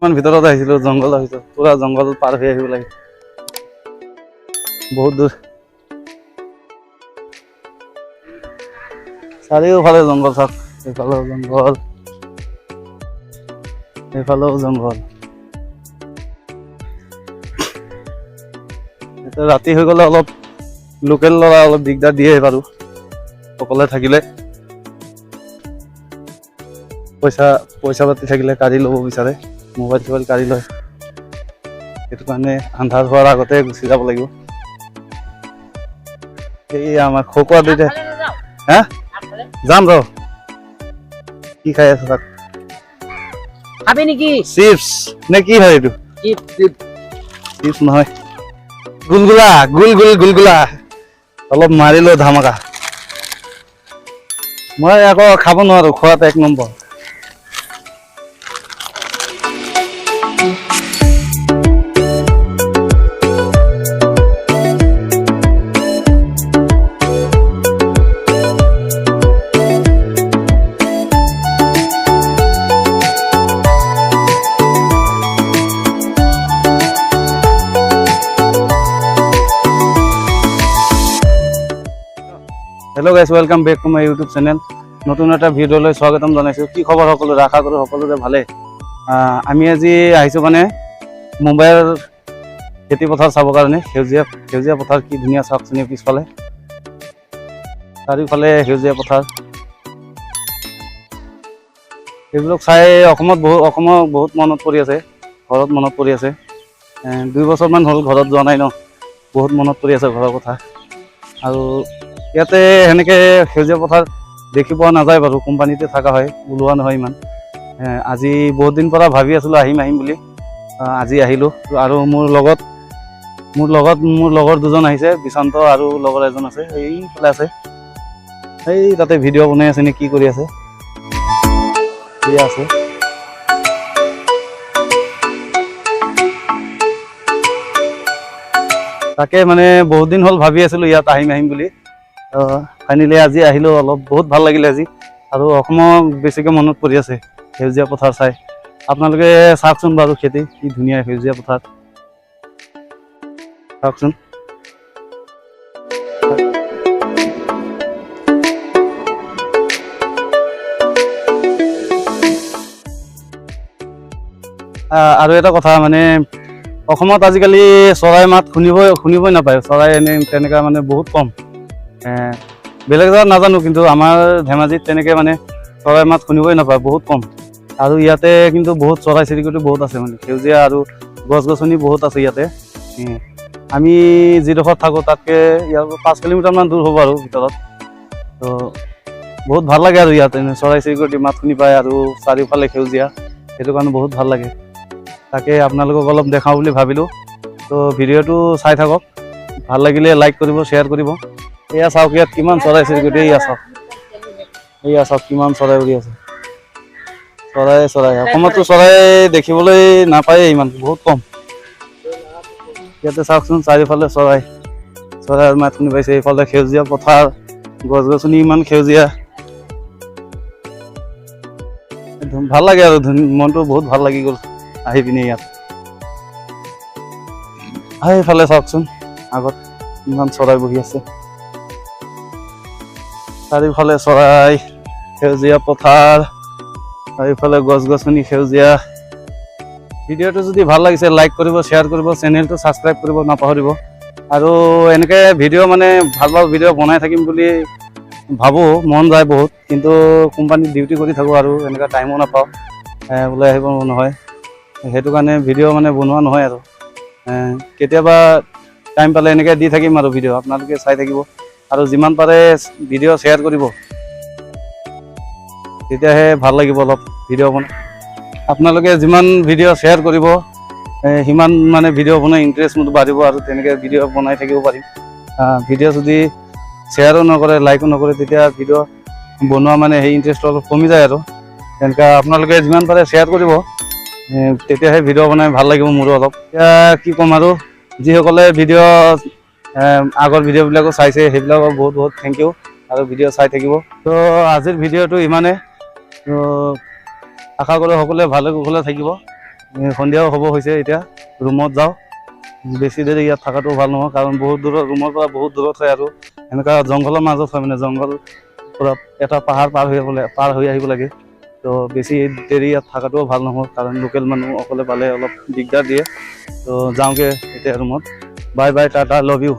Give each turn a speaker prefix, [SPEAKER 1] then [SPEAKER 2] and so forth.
[SPEAKER 1] ইমান ভিতৰত আহিছিলোঁ জংঘল আহিছোঁ পুৰা জংঘল পাৰ হৈ আহিব লাগে বহুত দূৰ চাৰিওফালে জংঘল চাওক এইফালেও জংঘল এইফালেও জংঘল এতিয়া ৰাতি হৈ গ'লে অলপ লোকেল ল'ৰা অলপ দিগদাৰ দিয়ে বাৰু অকলে থাকিলে পইচা পাতি থাকিলে কাঢ়ি ল'ব বিচাৰে মোবাইল চোবাইল কাঢ়ি লয় সেইটো কাৰণে আন্ধাৰ হোৱাৰ আগতে গুচি যাব লাগিব এই আমাৰ খকুৱা দুইটা হা যাম ৰ কি খাই আছ তাক
[SPEAKER 2] খাবি নেকি
[SPEAKER 1] চিপছ নে কি হয় এইটো চিপছ নহয় গুলগুলা অলপ মাৰিলো ধামাকা মই আকৌ খাব নোৱাৰো খোৱাত এক নম্বৰ hello guys welcome back to my YouTube channel नतुन एटा भिडिओলৈ स्वागतम জনাইছো কি খবৰ সকলোৰে আশা কৰো সকলোৰে ভালে আমি আজি আহিছো মানে মুম্বাইৰ খেতি পথাৰ চাবৰ কাৰণে সেউজীয়া পথাৰ কি ধুনীয়া চাকচনি পিছফালে চাৰিওফালে সেউজীয়া পথাৰ এইবিলাক চাই অসমত বহুত মনত পৰি আছে ঘৰত মনত পৰি আছে 2 বছৰমান হ'ল ঘৰত যোৱা নাই ন বহুত মনত পৰি আছে ঘৰৰ কথা আৰু ইয়াতে সেনেকে সেউজীয়া পথাৰ দেখি পোৱা নাযায় বাৰু কোম্পানীতে থকা হয় ওলোৱা নহয় ইমান আজি বহুত দিন পৰা ভাবি আছিলোঁ আহিম বুলি আজি আহিলোঁ আৰু মোৰ লগৰ দুজন আহিছে বিশান্ত আৰু লগৰ এজন আছে এইফালে আছে এই তাতে ভিডিঅ' বনাই আছে নে কি কৰি আছে আছে তাকে মানে বহুত দিন হ'ল ভাবি আছিলোঁ ইয়াত আহিম বুলি ফাইনেলি আজি আহিলোঁ অলপ বহুত ভাল লাগিলে আজি আৰু অসমক বেছিকৈ মনত পৰি আছে সেউজীয়া পথাৰ চাই আপোনালোকে চাওকচোন বাৰু খেতি কি ধুনীয়া সেউজীয়া পথাৰ চাওকচোন আৰু এটা কথা মানে অসমত আজিকালি চৰাই মাত শুনিবই নাপায় চৰাই এনে তেনেকুৱা মানে বহুত কম বেলেগ জেগাত নাজানো কিন্তু আমাৰ ধেমাজিত তেনেকৈ মানে চৰাই মাত শুনিবই নাপায় বহুত কম আৰু ইয়াতে কিন্তু বহুত চৰাই চিৰিকটি বহুত আছে মানে সেউজীয়া আৰু গছ গছনি বহুত আছে ইয়াতে আমি যিডোখৰত থাকোঁ তাতকৈ ইয়াৰ 5 কিলোমিটাৰমান দূৰ হ'ব আৰু ভিতৰত তো বহুত ভাল লাগে আৰু ইয়াতে চৰাই চিৰিকটি মাত শুনি পায় আৰু চাৰিওফালে সেউজীয়া সেইটো কাৰণে বহুত ভাল লাগে তাকে আপোনালোকক অলপ দেখাওঁ বুলি ভাবিলোঁ তো ভিডিঅ'টো চাই থাকক ভাল লাগিলে লাইক কৰিব শ্বেয়াৰ কৰিব এয়া চাওক ইয়াত কিমান চৰাই চিৰিকটি এয়া চাওক কিমান চৰাই উৰি আছে চৰাই অসমতো চৰাই দেখিবলৈ নাপায়েই ইমান বহুত কম ইয়াতে চাওকচোন চাৰিওফালে চৰাইৰ মাত শুনি পাইছে এইফালে সেউজীয়া পথাৰ গছ গছনি ইমান সেউজীয়া ভাল লাগে আৰু মনটো বহুত ভাল লাগি গ'ল আহি পিনে ইয়াত এইফালে চাওকচোন আগত ইমান চৰাই বহি আছে চাৰিওফালে চৰাই সেউজীয়া পথাৰ চাৰিওফালে গছ গছনি সেউজীয়া ভিডিঅ'টো যদি ভাল লাগিছে লাইক কৰিব শ্বেয়াৰ কৰিব চেনেলটো ছাবস্ক্ৰাইব কৰিব নাপাহৰিব আৰু এনেকৈ ভিডিঅ' মানে ভাল ভিডিঅ' বনাই থাকিম বুলি ভাবোঁ মন যায় বহুত কিন্তু কোম্পানীত ডিউটি কৰি থাকোঁ আৰু এনেকুৱা টাইমো নাপাওঁ ওলাই আহিব নহয় সেইটো কাৰণে ভিডিঅ' মানে বনোৱা নহয় আৰু কেতিয়াবা টাইম পালে এনেকৈ দি থাকিম আৰু ভিডিঅ' আপোনালোকে চাই থাকিব আৰু যিমান পাৰে ভিডিঅ' শ্বেয়াৰ কৰিব তেতিয়াহে ভাল লাগিব অলপ ভিডিঅ' বনাই আপোনালোকে যিমান ভিডিঅ' শ্বেয়াৰ কৰিব সিমান মানে ভিডিঅ' বনাই ইণ্টাৰেষ্ট মোৰ বাঢ়িব আৰু তেনেকৈ ভিডিঅ' বনাই থাকিব পাৰিম ভিডিঅ' যদি শ্বেয়াৰো নকৰে লাইকো নকৰে তেতিয়া ভিডিঅ' বনোৱা মানে সেই ইণ্টাৰেষ্টটো অলপ কমি যায় আৰু তেনেকৈ আপোনালোকে যিমান পাৰে শ্বেয়াৰ কৰিব তেতিয়াহে ভিডিঅ' বনাই ভাল লাগিব মোৰো অলপ এতিয়া কি ক'ম আৰু যিসকলে ভিডিঅ' আগৰ ভিডিঅ'বিলাকো চাইছে সেইবিলাকক বহুত থেংক ইউ আৰু ভিডিঅ' চাই থাকিব তো আজিৰ ভিডিঅ'টো ইমানে তো আশা কৰোঁ সকলোৱে ভালে কুশলে থাকিব সন্ধিয়াও হ'ব হৈছে এতিয়া ৰুমত যাওঁ বেছি দেৰি ইয়াত থকাটো ভাল নহয় কাৰণ বহুত দূৰত ৰুমৰ পৰা বহুত দূৰত হয় আৰু এনেকুৱা জংঘলৰ মাজত হয় মানে জংঘল পুৰা এটা পাহাৰ পাৰ হৈ আহিব লাগে তো বেছি দেৰি ইয়াত থকাটোও ভাল নহয় কাৰণ লোকেল মানুহ অকলে পালে অলপ দিগদাৰ দিয়ে তো যাওঁগৈ এতিয়া ৰুমত bye bye Tata love you